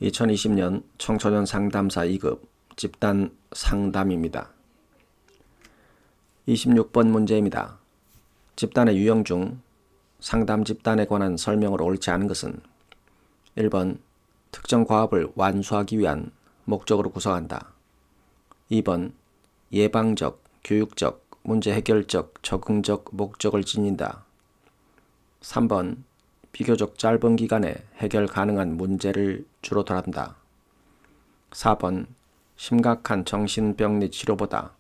2020년 청소년 상담사 2급 집단 상담입니다. 26번 문제입니다. 집단의 유형 중 상담 집단에 관한 설명으로 옳지 않은 것은 1번 특정 과업을 완수하기 위한 목적으로 구성한다. 2번 예방적, 교육적, 문제 해결적, 적응적 목적을 지닌다. 3번 비교적 짧은 기간에 해결 가능한 문제를 주로 다룬다. 4번 심각한 정신병 및 치료보다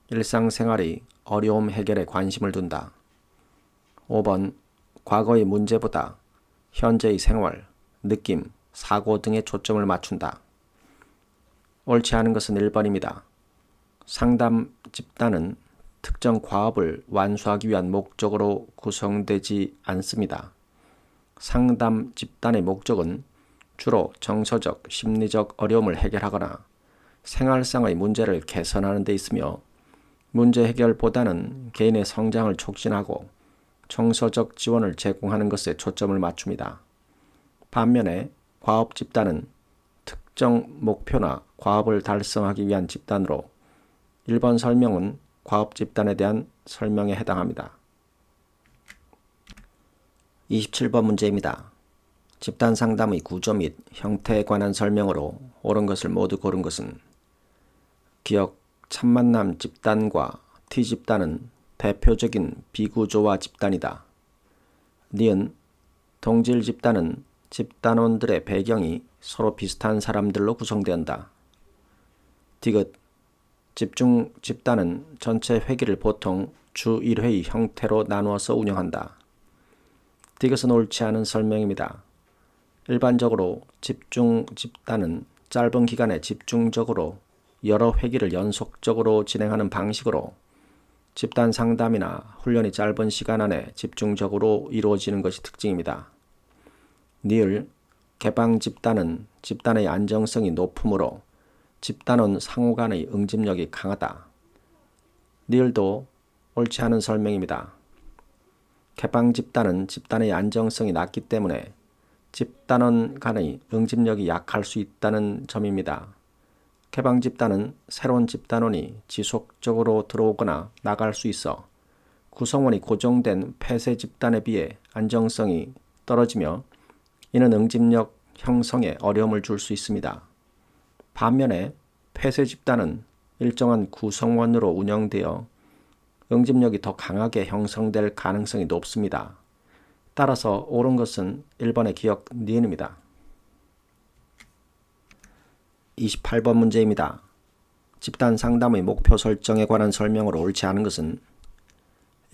일상생활의 어려움 해결에 관심을 둔다. 5번 과거의 문제보다 현재의 생활, 느낌, 사고 등에 초점을 맞춘다. 옳지 않은 것은 1번입니다. 상담 집단은 특정 과업을 완수하기 위한 목적으로 구성되지 않습니다. 상담 집단의 목적은 주로 정서적, 심리적 어려움을 해결하거나 생활상의 문제를 개선하는 데 있으며 문제 해결보다는 개인의 성장을 촉진하고 정서적 지원을 제공하는 것에 초점을 맞춥니다. 반면에 과업 집단은 특정 목표나 과업을 달성하기 위한 집단으로 1번 설명은 과업 집단에 대한 설명에 해당합니다. 27번 문제입니다. 집단 상담의 구조 및 형태에 관한 설명으로 옳은 것을 모두 고른 것은 기억 참만남 집단과 T집단은 대표적인 비구조화 집단이다. 니은 동질 집단은 집단원들의 배경이 서로 비슷한 사람들로 구성된다. 디귿 집중 집단은 전체 회기를 보통 주 1회의 형태로 나누어서 운영한다. 디귿은 옳지 않은 설명입니다. 일반적으로 집중 집단은 짧은 기간에 집중적으로 여러 회기를 연속적으로 진행하는 방식으로 집단 상담이나 훈련이 짧은 시간 안에 집중적으로 이루어지는 것이 특징입니다. 니을 개방 집단은 집단의 안정성이 높으므로 집단원 상호 간의 응집력이 강하다. 니을도 옳지 않은 설명입니다. 개방 집단은 집단의 안정성이 낮기 때문에 집단원 간의 응집력이 약할 수 있다는 점입니다. 개방 집단은 새로운 집단원이 지속적으로 들어오거나 나갈 수 있어 구성원이 고정된 폐쇄 집단에 비해 안정성이 떨어지며 이는 응집력 형성에 어려움을 줄 수 있습니다. 반면에 폐쇄 집단은 일정한 구성원으로 운영되어 응집력이 더 강하게 형성될 가능성이 높습니다. 따라서 옳은 것은 1번의 기억 니은입니다. 28번 문제입니다. 집단 상담의 목표 설정에 관한 설명으로 옳지 않은 것은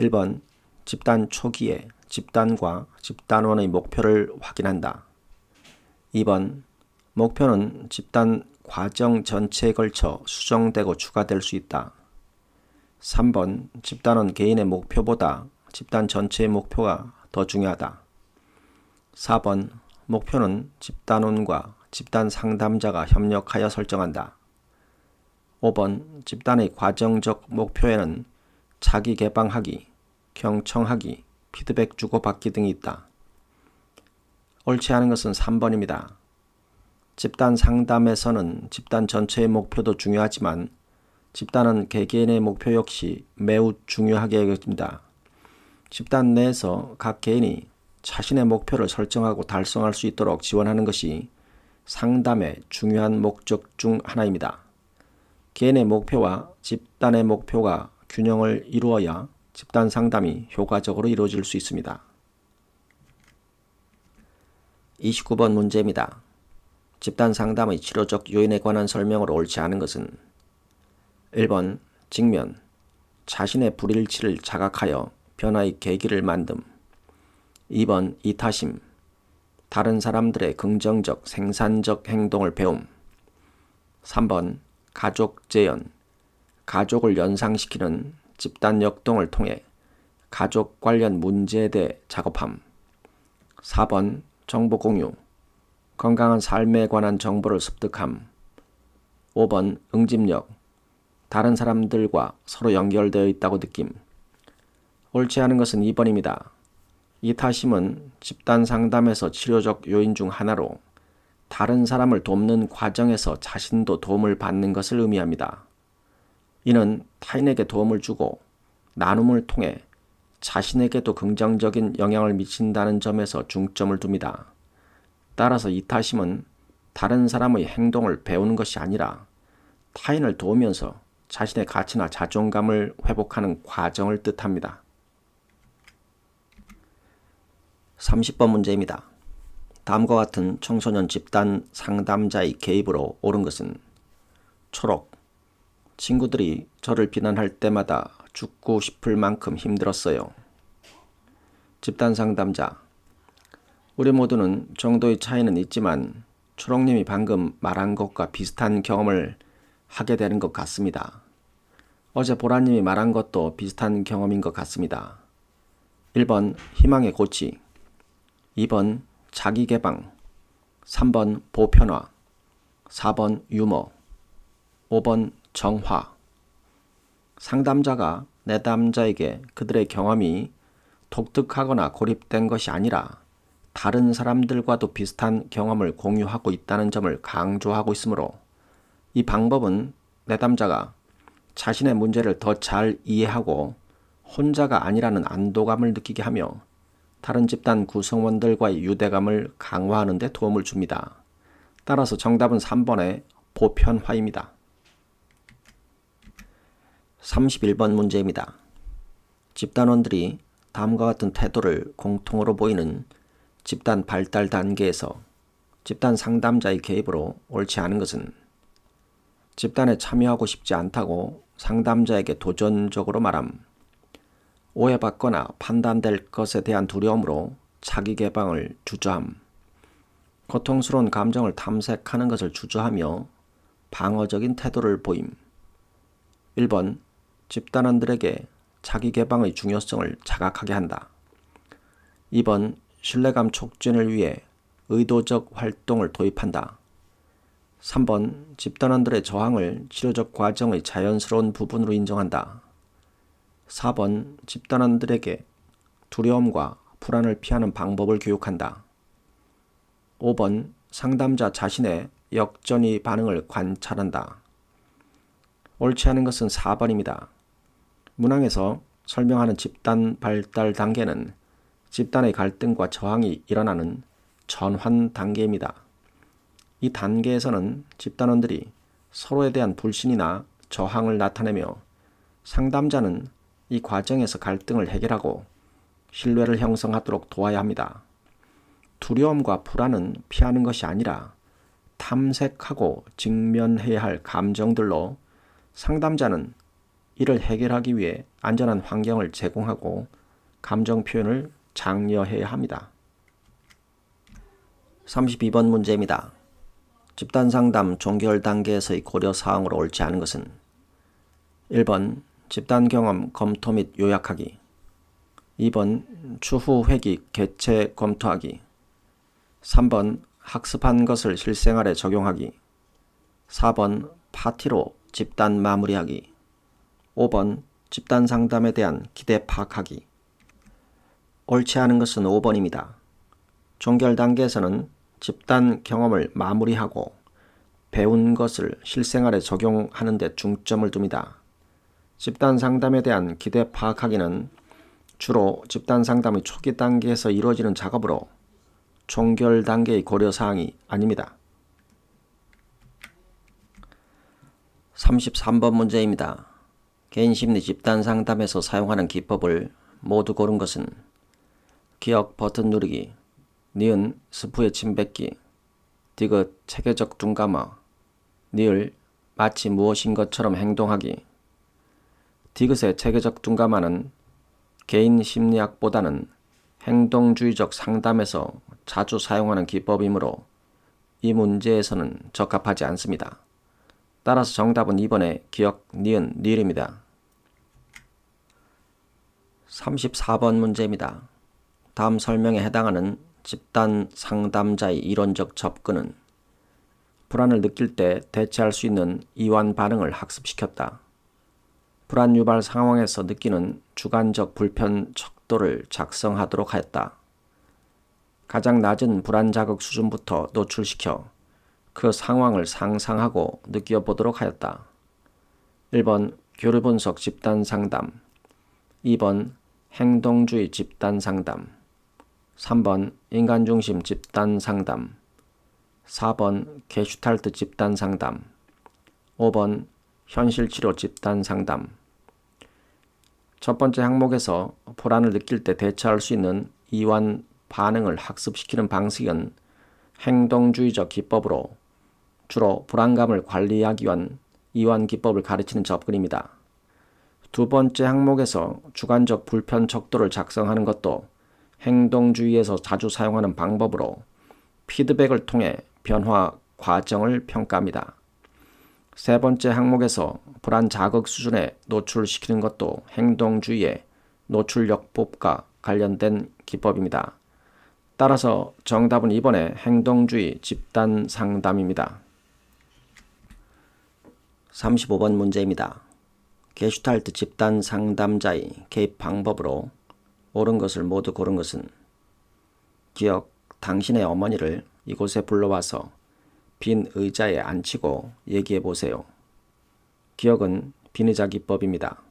1번 집단 초기에 집단과 집단원의 목표를 확인한다. 2번 목표는 집단 과정 전체에 걸쳐 수정되고 추가될 수 있다. 3번 집단원 개인의 목표보다 집단 전체의 목표가 더 중요하다. 4번 목표는 집단원과 집단 상담자가 협력하여 설정한다. 5번 집단의 과정적 목표에는 자기 개방하기, 경청하기, 피드백 주고받기 등이 있다. 옳지 않은 것은 3번입니다. 집단 상담에서는 집단 전체의 목표도 중요하지만 집단은 개개인의 목표 역시 매우 중요하게 여깁니다. 집단 내에서 각 개인이 자신의 목표를 설정하고 달성할 수 있도록 지원하는 것이 상담의 중요한 목적 중 하나입니다. 개인의 목표와 집단의 목표가 균형을 이루어야 집단 상담이 효과적으로 이루어질 수 있습니다. 29번 문제입니다. 집단 상담의 치료적 요인에 관한 설명으로 옳지 않은 것은 1번 직면, 자신의 불일치를 자각하여 변화의 계기를 만듦. 2번 이타심, 다른 사람들의 긍정적 생산적 행동을 배움. 3번 가족 재현, 가족을 연상시키는 집단 역동을 통해 가족 관련 문제에 대해 작업함. 4번 정보 공유, 건강한 삶에 관한 정보를 습득함. 5번 응집력, 다른 사람들과 서로 연결되어 있다고 느낌. 옳지 않은 것은 2번입니다. 이타심은 집단 상담에서 치료적 요인 중 하나로 다른 사람을 돕는 과정에서 자신도 도움을 받는 것을 의미합니다. 이는 타인에게 도움을 주고 나눔을 통해 자신에게도 긍정적인 영향을 미친다는 점에서 중점을 둡니다. 따라서 이타심은 다른 사람의 행동을 배우는 것이 아니라 타인을 도우면서 자신의 가치나 자존감을 회복하는 과정을 뜻합니다. 30번 문제입니다. 다음과 같은 청소년 집단 상담자의 개입으로 옳은 것은 초록, 친구들이 저를 비난할 때마다 죽고 싶을 만큼 힘들었어요. 집단 상담자, 우리 모두는 정도의 차이는 있지만 초록님이 방금 말한 것과 비슷한 경험을 하게 되는 것 같습니다. 어제 보라님이 말한 것도 비슷한 경험인 것 같습니다. 1번 희망의 고치, 2번 자기개방, 3번 보편화, 4번 유머, 5번 정화. 상담자가 내담자에게 그들의 경험이 독특하거나 고립된 것이 아니라 다른 사람들과도 비슷한 경험을 공유하고 있다는 점을 강조하고 있으므로 이 방법은 내담자가 자신의 문제를 더 잘 이해하고 혼자가 아니라는 안도감을 느끼게 하며 다른 집단 구성원들과의 유대감을 강화하는 데 도움을 줍니다. 따라서 정답은 3번의 보편화입니다. 31번 문제입니다. 집단원들이 다음과 같은 태도를 공통으로 보이는 집단 발달 단계에서 집단 상담자의 개입으로 옳지 않은 것은 집단에 참여하고 싶지 않다고 상담자에게 도전적으로 말함, 오해받거나 판단될 것에 대한 두려움으로 자기 개방을 주저함, 고통스러운 감정을 탐색하는 것을 주저하며 방어적인 태도를 보임. 1번 집단원들에게 자기 개방의 중요성을 자각하게 한다. 2번 신뢰감 촉진을 위해 의도적 활동을 도입한다. 3번 집단원들의 저항을 치료적 과정의 자연스러운 부분으로 인정한다. 4번 집단원들에게 두려움과 불안을 피하는 방법을 교육한다. 5번 상담자 자신의 역전의 반응을 관찰한다. 옳지 않은 것은 4번입니다. 문항에서 설명하는 집단 발달 단계는 집단의 갈등과 저항이 일어나는 전환 단계입니다. 이 단계에서는 집단원들이 서로에 대한 불신이나 저항을 나타내며 상담자는 이 과정에서 갈등을 해결하고 신뢰를 형성하도록 도와야 합니다. 두려움과 불안은 피하는 것이 아니라 탐색하고 직면해야 할 감정들로 상담자는 이를 해결하기 위해 안전한 환경을 제공하고 감정 표현을 장려해야 합니다. 32번 문제입니다. 집단 상담 종결 단계에서의 고려사항으로 옳지 않은 것은 1번 집단 경험 검토 및 요약하기, 2번 추후 회기 개최 검토하기, 3번 학습한 것을 실생활에 적용하기, 4번 파티로 집단 마무리하기, 5번 집단 상담에 대한 기대 파악하기. 옳지 않은 것은 5번입니다. 종결 단계에서는 집단 경험을 마무리하고 배운 것을 실생활에 적용하는 데 중점을 둡니다. 집단 상담에 대한 기대 파악하기는 주로 집단 상담의 초기 단계에서 이루어지는 작업으로 종결 단계의 고려사항이 아닙니다. 33번 문제입니다. 개인심리 집단 상담에서 사용하는 기법을 모두 고른 것은 기억 버튼 누르기, 니은 스프의 침 뱉기, 디귿 체계적 눈 감아, 니을 마치 무엇인 것처럼 행동하기. 디귿의 체계적 눈 감아는 개인 심리학보다는 행동주의적 상담에서 자주 사용하는 기법이므로 이 문제에서는 적합하지 않습니다. 따라서 정답은 2번의 기억, 니은, 니을입니다. 34번 문제입니다. 다음 설명에 해당하는 집단 상담자의 이론적 접근은 불안을 느낄 때 대체할 수 있는 이완 반응을 학습시켰다. 불안 유발 상황에서 느끼는 주관적 불편 척도를 작성하도록 하였다. 가장 낮은 불안 자극 수준부터 노출시켜 그 상황을 상상하고 느껴보도록 하였다. 1번 교류분석 집단상담, 2번 행동주의 집단상담, 3번 인간중심 집단상담, 4번 게슈탈트 집단상담, 5번 현실치료 집단상담. 첫 번째 항목에서 불안을 느낄 때 대처할 수 있는 이완 반응을 학습시키는 방식은 행동주의적 기법으로 주로 불안감을 관리하기 위한 이완 기법을 가르치는 접근입니다. 두 번째 항목에서 주관적 불편 척도를 작성하는 것도 행동주의에서 자주 사용하는 방법으로 피드백을 통해 변화 과정을 평가합니다. 세 번째 항목에서 불안 자극 수준에 노출시키는 것도 행동주의의 노출요법과 관련된 기법입니다. 따라서 정답은 2번의 행동주의 집단 상담입니다. 35번 문제입니다. 게슈탈트 집단 상담자의 개입 방법으로 옳은 것을 모두 고른 것은 기억, 당신의 어머니를 이곳에 불러와서 빈 의자에 앉히고 얘기해 보세요. 기억은 빈 의자 기법입니다.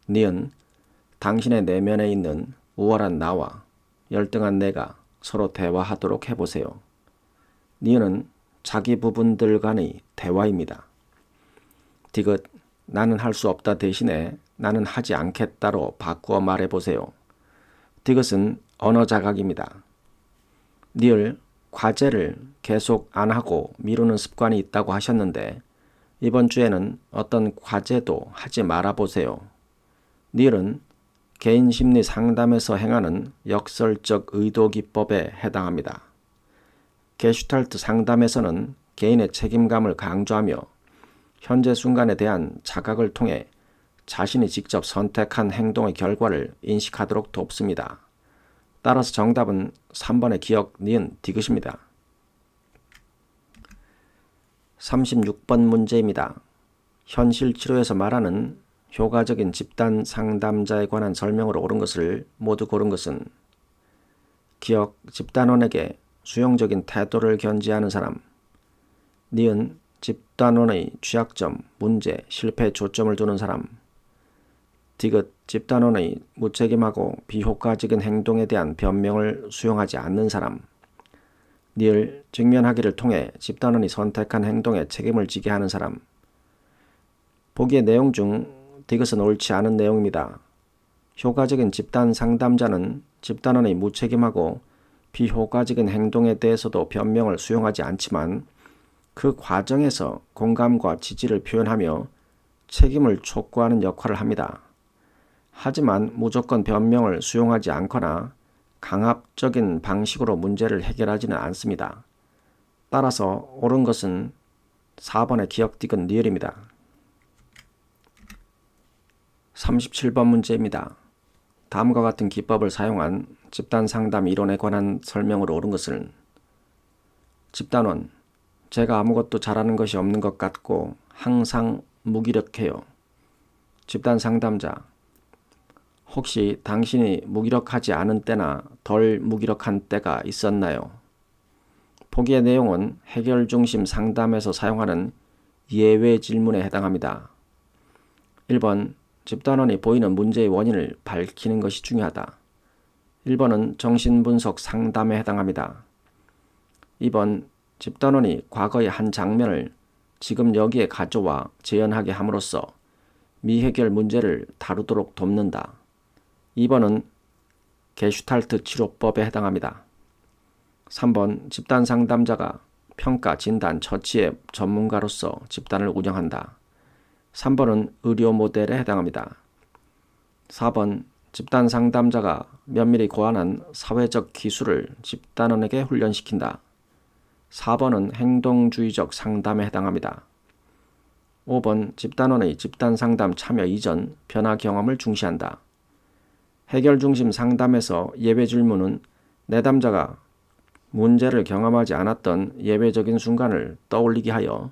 니은, 당신의 내면에 있는 우월한 나와 열등한 내가 서로 대화하도록 해보세요. 니은은 자기 부분들 간의 대화입니다. 디귿, 나는 할 수 없다 대신에 나는 하지 않겠다로 바꾸어 말해보세요. 디귿은 언어 자각입니다. 니을, 과제를 계속 안 하고 미루는 습관이 있다고 하셨는데 이번 주에는 어떤 과제도 하지 말아보세요. 니을은 개인 심리 상담에서 행하는 역설적 의도 기법에 해당합니다. 게슈탈트 상담에서는 개인의 책임감을 강조하며 현재 순간에 대한 자각을 통해 자신이 직접 선택한 행동의 결과를 인식하도록 돕습니다. 따라서 정답은 3번의 기억, 니은, 디귿입니다. 36번 문제입니다. 현실 치료에서 말하는 효과적인 집단 상담자에 관한 설명으로 옳은 것을 모두 고른 것은 기억, 집단원에게 수용적인 태도를 견지하는 사람, 니은, 집단원의 취약점, 문제, 실패에 초점을 두는 사람, 디귿, 집단원의 무책임하고 비효과적인 행동에 대한 변명을 수용하지 않는 사람, 니을, 직면하기를 통해 집단원이 선택한 행동에 책임을 지게 하는 사람. 보기의 내용 중 디귿은 옳지 않은 내용입니다. 효과적인 집단 상담자는 집단원의 무책임하고 비효과적인 행동에 대해서도 변명을 수용하지 않지만 그 과정에서 공감과 지지를 표현하며 책임을 촉구하는 역할을 합니다. 하지만 무조건 변명을 수용하지 않거나 강압적인 방식으로 문제를 해결하지는 않습니다. 따라서 옳은 것은 4번의 기억 디귿 니을입니다. 37번 문제입니다. 다음과 같은 기법을 사용한 집단상담 이론에 관한 설명으로 옳은 것은 집단원, 제가 아무것도 잘하는 것이 없는 것 같고 항상 무기력해요. 집단상담자, 혹시 당신이 무기력하지 않은 때나 덜 무기력한 때가 있었나요? 보기의 내용은 해결 중심 상담에서 사용하는 예외 질문에 해당합니다. 1번, 집단원이 보이는 문제의 원인을 밝히는 것이 중요하다. 1번은 정신분석 상담에 해당합니다. 2번, 집단원이 과거의 한 장면을 지금 여기에 가져와 재현하게 함으로써 미해결 문제를 다루도록 돕는다. 2번은 게슈탈트 치료법에 해당합니다. 3번, 집단 상담자가 평가, 진단, 처치의 전문가로서 집단을 운영한다. 3번은 의료 모델에 해당합니다. 4번, 집단 상담자가 면밀히 고안한 사회적 기술을 집단원에게 훈련시킨다. 4번은 행동주의적 상담에 해당합니다. 5번, 집단원의 집단 상담 참여 이전 변화 경험을 중시한다. 해결 중심 상담에서 예외 질문은 내담자가 문제를 경험하지 않았던 예외적인 순간을 떠올리게 하여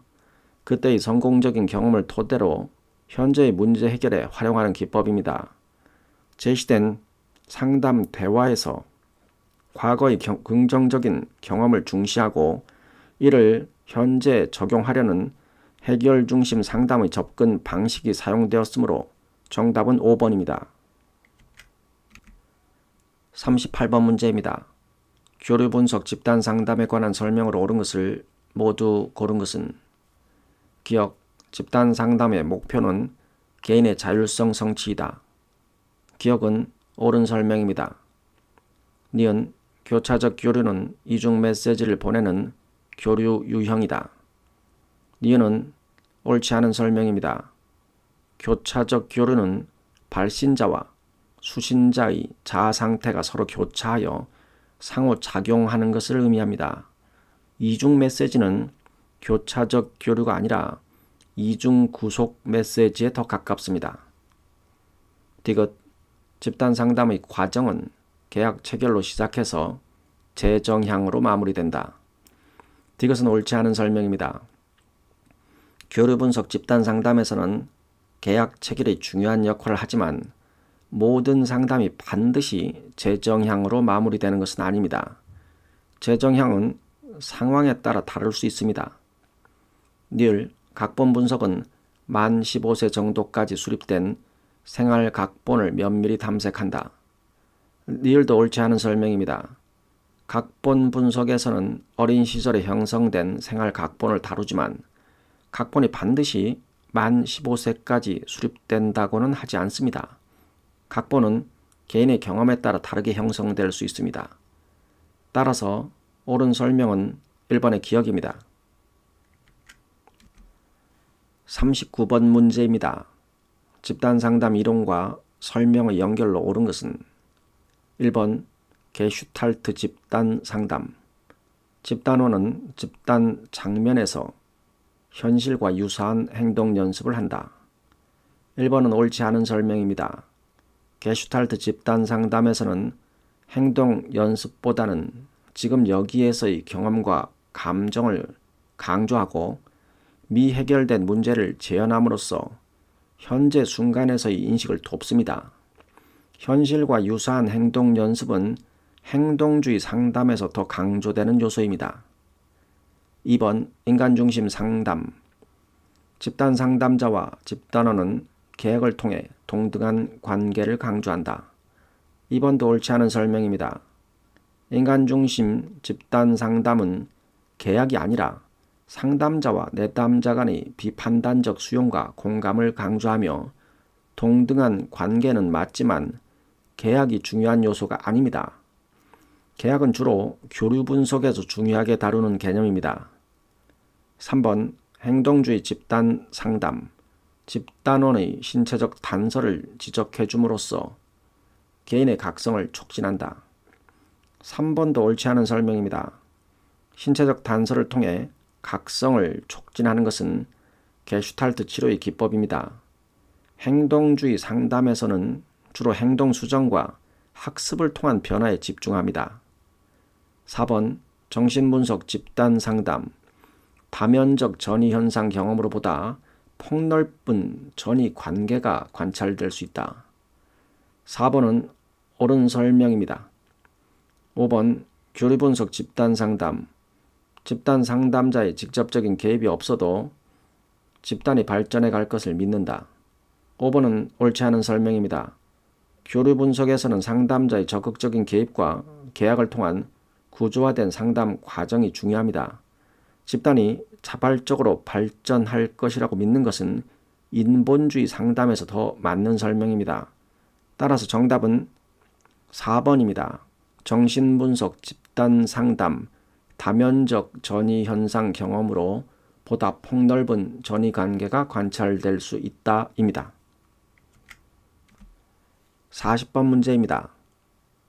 그때의 성공적인 경험을 토대로 현재의 문제 해결에 활용하는 기법입니다. 제시된 상담 대화에서 과거의 긍정적인 경험을 중시하고 이를 현재 적용하려는 해결 중심 상담의 접근 방식이 사용되었으므로 정답은 5번입니다. 38번 문제입니다. 교류 분석 집단 상담에 관한 설명으로 옳은 것을 모두 고른 것은 기억, 집단 상담의 목표는 개인의 자율성 성취이다. 기억은 옳은 설명입니다. 니은, 교차적 교류는 이중 메시지를 보내는 교류 유형이다. 니은은 옳지 않은 설명입니다. 교차적 교류는 발신자와 수신자의 자아 상태가 서로 교차하여 상호작용하는 것을 의미합니다. 이중 메시지는 교차적 교류가 아니라 이중 구속 메시지에 더 가깝습니다. 디귿, 집단 상담의 과정은 계약 체결로 시작해서 재정향으로 마무리된다. 디귿은 옳지 않은 설명입니다. 교류 분석 집단 상담에서는 계약 체결이 중요한 역할을 하지만 모든 상담이 반드시 재정향으로 마무리되는 것은 아닙니다. 재정향은 상황에 따라 다를 수 있습니다. 늘 각본 분석은 만 15세 정도까지 수립된 생활 각본을 면밀히 탐색한다. 니을도 옳지 않은 설명입니다. 각본 분석에서는 어린 시절에 형성된 생활 각본을 다루지만 각본이 반드시 만 15세까지 수립된다고는 하지 않습니다. 각본은 개인의 경험에 따라 다르게 형성될 수 있습니다. 따라서 옳은 설명은 1번의 기억입니다. 39번 문제입니다. 집단 상담 이론과 설명의 연결로 옳은 것은 1번 게슈탈트 집단 상담. 집단원은 집단 장면에서 현실과 유사한 행동 연습을 한다. 1번은 옳지 않은 설명입니다. 게슈탈트 집단 상담에서는 행동 연습보다는 지금 여기에서의 경험과 감정을 강조하고 미해결된 문제를 재현함으로써 현재 순간에서의 인식을 돕습니다. 현실과 유사한 행동 연습은 행동주의 상담에서 더 강조되는 요소입니다. 2번 인간중심 상담. 집단 상담자와 집단원은 계획을 통해 동등한 관계를 강조한다. 2번도 옳지 않은 설명입니다. 인간중심 집단 상담은 계약이 아니라 상담자와 내담자 간의 비판단적 수용과 공감을 강조하며 동등한 관계는 맞지만 계약이 중요한 요소가 아닙니다. 계약은 주로 교류 분석에서 중요하게 다루는 개념입니다. 3번 행동주의 집단 상담. 집단원의 신체적 단서를 지적해 줌으로써 개인의 각성을 촉진한다. 3번도 옳지 않은 설명입니다. 신체적 단서를 통해 각성을 촉진하는 것은 게슈탈트 치료의 기법입니다. 행동주의 상담에서는 주로 행동 수정과 학습을 통한 변화에 집중합니다. 4번 정신분석 집단 상담. 다면적 전이 현상 경험으로보다 폭넓은 전이 관계가 관찰될 수 있다. 4번은 옳은 설명입니다. 5번 교류분석 집단 상담. 집단 상담자의 직접적인 개입이 없어도 집단이 발전해 갈 것을 믿는다. 5번은 옳지 않은 설명입니다. 교류 분석에서는 상담자의 적극적인 개입과 계약을 통한 구조화된 상담 과정이 중요합니다. 집단이 자발적으로 발전할 것이라고 믿는 것은 인본주의 상담에서 더 맞는 설명입니다. 따라서 정답은 4번입니다. 정신분석 집단 상담, 다면적 전이 현상 경험으로 보다 폭넓은 전이 관계가 관찰될 수 있다입니다. 40번 문제입니다.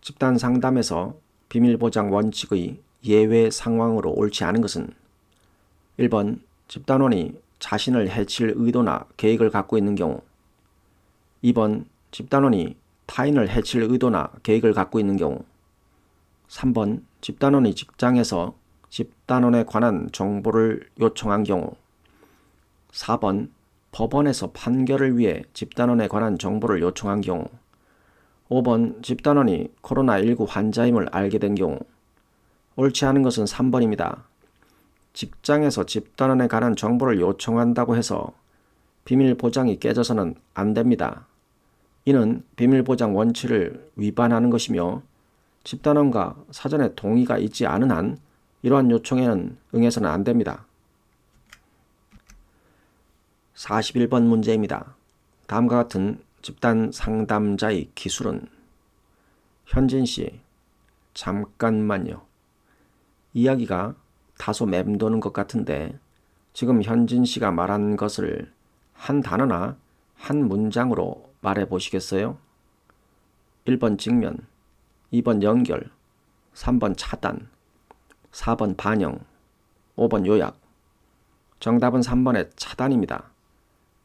집단 상담에서 비밀보장 원칙의 예외 상황으로 옳지 않은 것은 1번 집단원이 자신을 해칠 의도나 계획을 갖고 있는 경우. 2번 집단원이 타인을 해칠 의도나 계획을 갖고 있는 경우. 3번 집단원이 직장에서 집단원에 관한 정보를 요청한 경우. 4번 법원에서 판결을 위해 집단원에 관한 정보를 요청한 경우. 5번 집단원이 코로나19 환자임을 알게 된 경우. 옳지 않은 것은 3번입니다. 직장에서 집단원에 관한 정보를 요청한다고 해서 비밀 보장이 깨져서는 안 됩니다. 이는 비밀 보장 원칙을 위반하는 것이며 집단원과 사전에 동의가 있지 않은 한 이러한 요청에는 응해서는 안 됩니다. 41번 문제입니다. 다음과 같은 집단 상담자의 기술은 현진 씨, 잠깐만요. 이야기가 다소 맴도는 것 같은데 지금 현진 씨가 말한 것을 한 단어나 한 문장으로 말해 보시겠어요? 1번 직면, 2번 연결, 3번 차단, 4번 반영, 5번 요약. 정답은 3번의 차단입니다.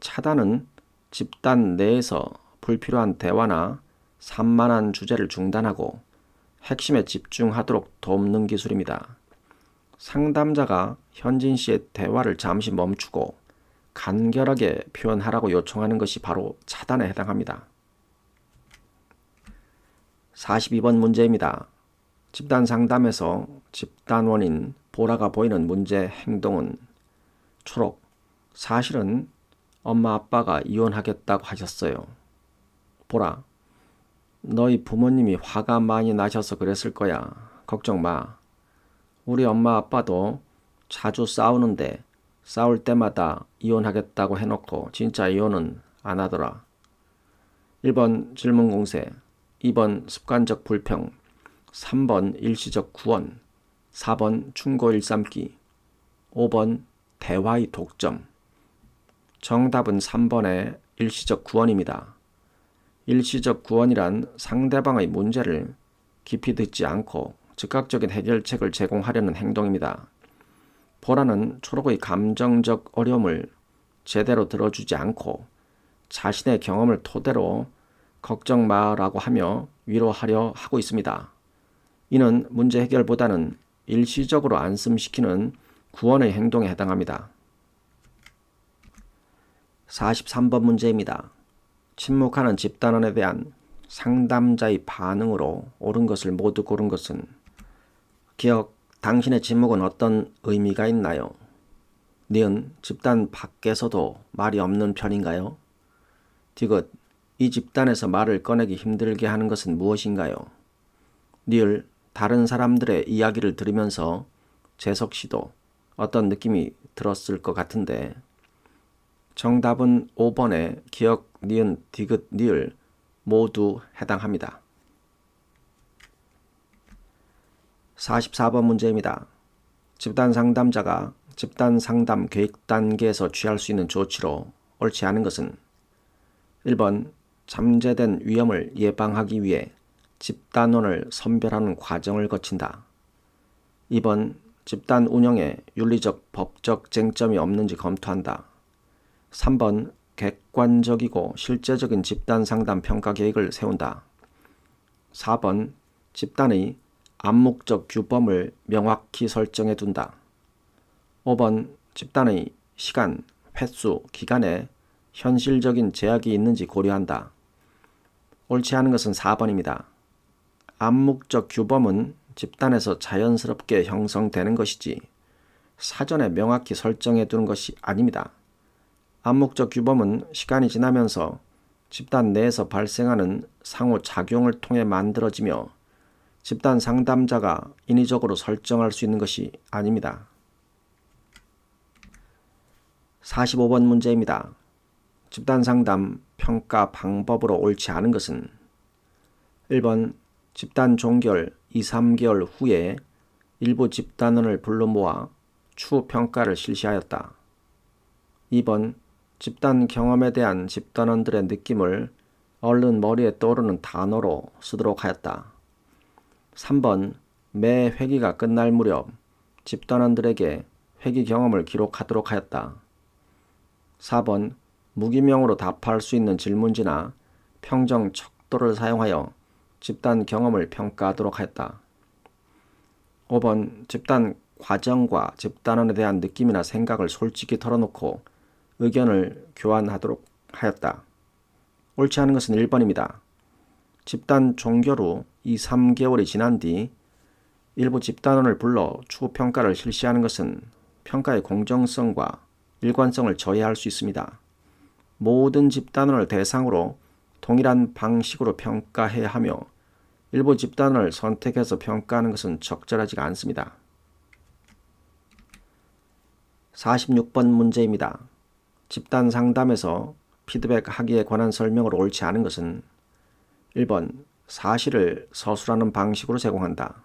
차단은 집단 내에서 불필요한 대화나 산만한 주제를 중단하고 핵심에 집중하도록 돕는 기술입니다. 상담자가 현진 씨의 대화를 잠시 멈추고 간결하게 표현하라고 요청하는 것이 바로 차단에 해당합니다. 42번 문제입니다. 집단 상담에서 집단원인 보라가 보이는 문제 행동은 초록, 사실은 엄마 아빠가 이혼하겠다고 하셨어요. 보라, 너희 부모님이 화가 많이 나셔서 그랬을 거야. 걱정 마. 우리 엄마 아빠도 자주 싸우는데 싸울 때마다 이혼하겠다고 해놓고 진짜 이혼은 안 하더라. 1번 질문 공세, 2번 습관적 불평, 3번 일시적 구원, 4번 충고 일삼기, 5번 대화의 독점. 정답은 3번의 일시적 구원입니다. 일시적 구원이란 상대방의 문제를 깊이 듣지 않고 즉각적인 해결책을 제공하려는 행동입니다. 보라는 초록의 감정적 어려움을 제대로 들어주지 않고 자신의 경험을 토대로 걱정 마라고 하며 위로하려 하고 있습니다. 이는 문제 해결보다는 일시적으로 안심시키는 구원의 행동에 해당합니다. 43번 문제입니다. 침묵하는 집단원에 대한 상담자의 반응으로 옳은 것을 모두 고른 것은 기억, 당신의 침묵은 어떤 의미가 있나요? 니은, 집단 밖에서도 말이 없는 편인가요? 디귿, 이 집단에서 말을 꺼내기 힘들게 하는 것은 무엇인가요? 니을, 다른 사람들의 이야기를 들으면서 재석 씨도 어떤 느낌이 들었을 것 같은데 정답은 5번의 기억, 니은, 디귿, 니을 모두 해당합니다. 44번 문제입니다. 집단 상담자가 집단 상담 계획 단계에서 취할 수 있는 조치로 옳지 않은 것은 1번 잠재된 위험을 예방하기 위해 집단원을 선별하는 과정을 거친다. 2번 집단 운영에 윤리적, 법적 쟁점이 없는지 검토한다. 3번 객관적이고 실제적인 집단 상담 평가 계획을 세운다. 4번 집단의 암묵적 규범을 명확히 설정해 둔다. 5번 집단의 시간, 횟수, 기간에 현실적인 제약이 있는지 고려한다. 옳지 않은 것은 4번입니다. 암묵적 규범은 집단에서 자연스럽게 형성되는 것이지 사전에 명확히 설정해 두는 것이 아닙니다. 암묵적 규범은 시간이 지나면서 집단 내에서 발생하는 상호작용을 통해 만들어지며 집단 상담자가 인위적으로 설정할 수 있는 것이 아닙니다. 45번 문제입니다. 집단 상담 평가 방법으로 옳지 않은 것은 1번 집단 종결 2-3개월 후에 일부 집단원을 불러 모아 추후 평가를 실시하였다. 2번 집단 경험에 대한 집단원들의 느낌을 얼른 머리에 떠오르는 단어로 쓰도록 하였다. 3번 매 회기가 끝날 무렵 집단원들에게 회기 경험을 기록하도록 하였다. 4번 무기명으로 답할 수 있는 질문지나 평정 척도를 사용하여 집단 경험을 평가하도록 하였다. 5번 집단 과정과 집단원에 대한 느낌이나 생각을 솔직히 털어놓고 의견을 교환하도록 하였다. 옳지 않은 것은 1번입니다. 집단 종결 후 2-3개월이 지난 뒤 일부 집단원을 불러 추후 평가를 실시하는 것은 평가의 공정성과 일관성을 저해할 수 있습니다. 모든 집단원을 대상으로 동일한 방식으로 평가해야 하며 일부 집단원을 선택해서 평가하는 것은 적절하지가 않습니다. 46번 문제입니다. 집단 상담에서 피드백하기에 관한 설명으로 옳지 않은 것은 1번 사실을 서술하는 방식으로 제공한다.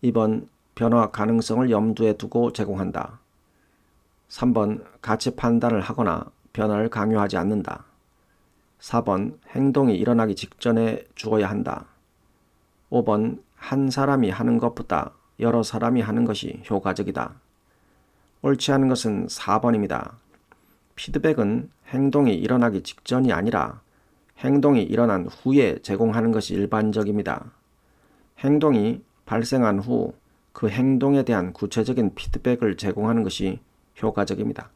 2번 변화 가능성을 염두에 두고 제공한다. 3번 가치 판단을 하거나 변화를 강요하지 않는다. 4번 행동이 일어나기 직전에 주어야 한다. 5번 한 사람이 하는 것보다 여러 사람이 하는 것이 효과적이다. 옳지 않은 것은 4번입니다. 피드백은 행동이 일어나기 직전이 아니라 행동이 일어난 후에 제공하는 것이 일반적입니다. 행동이 발생한 후 그 행동에 대한 구체적인 피드백을 제공하는 것이 효과적입니다.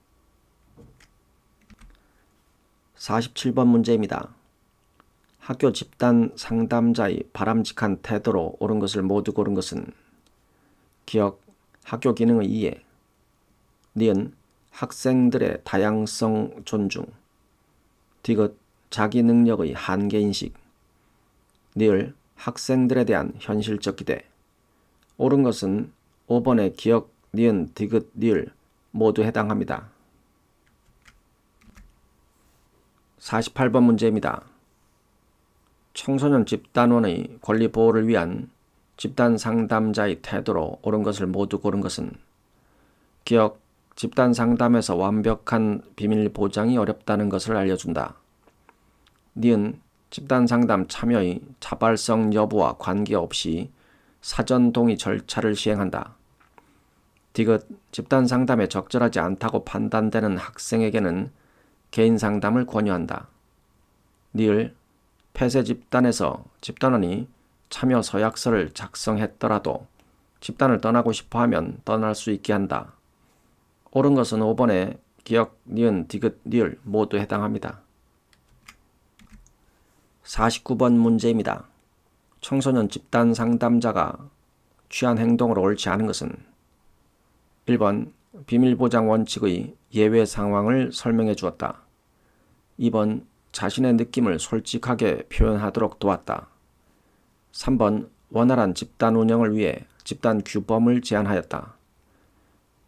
47번 문제입니다. 학교 집단 상담자의 바람직한 태도로 옳은 것을 모두 고른 것은 기억, 학교 기능의 이해, 니은, 학생들의 다양성 존중, 디귿, 자기 능력의 한계인식, 니을, 학생들에 대한 현실적 기대. 옳은 것은 5번의 기억, 니은, 디귿, 니을 모두 해당합니다. 48번 문제입니다. 청소년 집단원의 권리 보호를 위한 집단 상담자의 태도로 옳은 것을 모두 고른 것은 기억, 집단 상담에서 완벽한 비밀 보장이 어렵다는 것을 알려준다. 니은, 집단 상담 참여의 자발성 여부와 관계없이 사전 동의 절차를 시행한다. 디귿, 집단 상담에 적절하지 않다고 판단되는 학생에게는 개인 상담을 권유한다. 니을, 폐쇄 집단에서 집단원이 참여 서약서를 작성했더라도 집단을 떠나고 싶어하면 떠날 수 있게 한다. 옳은 것은 5번의 기억, 니은, 디귿, 니을 모두 해당합니다. 49번 문제입니다. 청소년 집단 상담자가 취한 행동으로 옳지 않은 것은 1번 비밀보장 원칙의 예외 상황을 설명해 주었다. 2번 자신의 느낌을 솔직하게 표현하도록 도왔다. 3번 원활한 집단 운영을 위해 집단 규범을 제안하였다.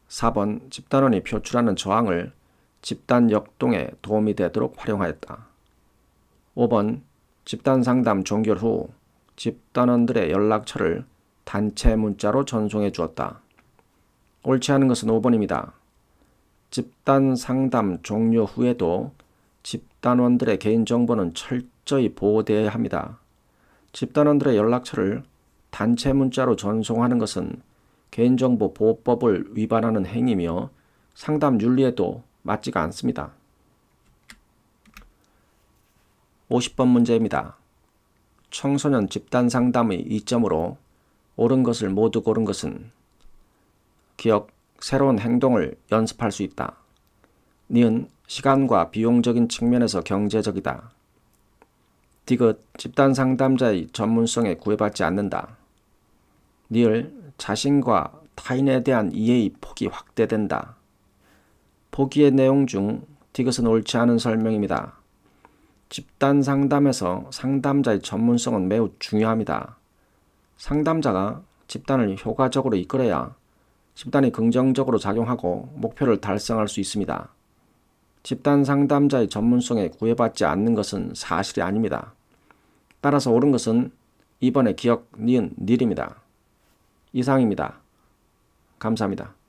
4번 집단원이 표출하는 저항을 집단 역동에 도움이 되도록 활용하였다. 5번 집단 상담 종결 후 집단원들의 연락처를 단체 문자로 전송해 주었다. 옳지 않은 것은 5번입니다. 집단 상담 종료 후에도 집단원들의 개인정보는 철저히 보호되어야 합니다. 집단원들의 연락처를 단체 문자로 전송하는 것은 개인정보 보호법을 위반하는 행위며 상담 윤리에도 맞지가 않습니다. 50번 문제입니다. 청소년 집단 상담의 이점으로 옳은 것을 모두 고른 것은 기억, 새로운 행동을 연습할 수 있다. 니은, 시간과 비용적인 측면에서 경제적이다. 디귿, 집단 상담자의 전문성에 구애받지 않는다. 니을, 자신과 타인에 대한 이해의 폭이 확대된다. 보기의 내용 중 디귿은 옳지 않은 설명입니다. 집단 상담에서 상담자의 전문성은 매우 중요합니다. 상담자가 집단을 효과적으로 이끌어야 집단이 긍정적으로 작용하고 목표를 달성할 수 있습니다. 집단 상담자의 전문성에 구애받지 않는 것은 사실이 아닙니다. 따라서 옳은 것은 2번의 기억, 니은, 닐입니다. 이상입니다. 감사합니다.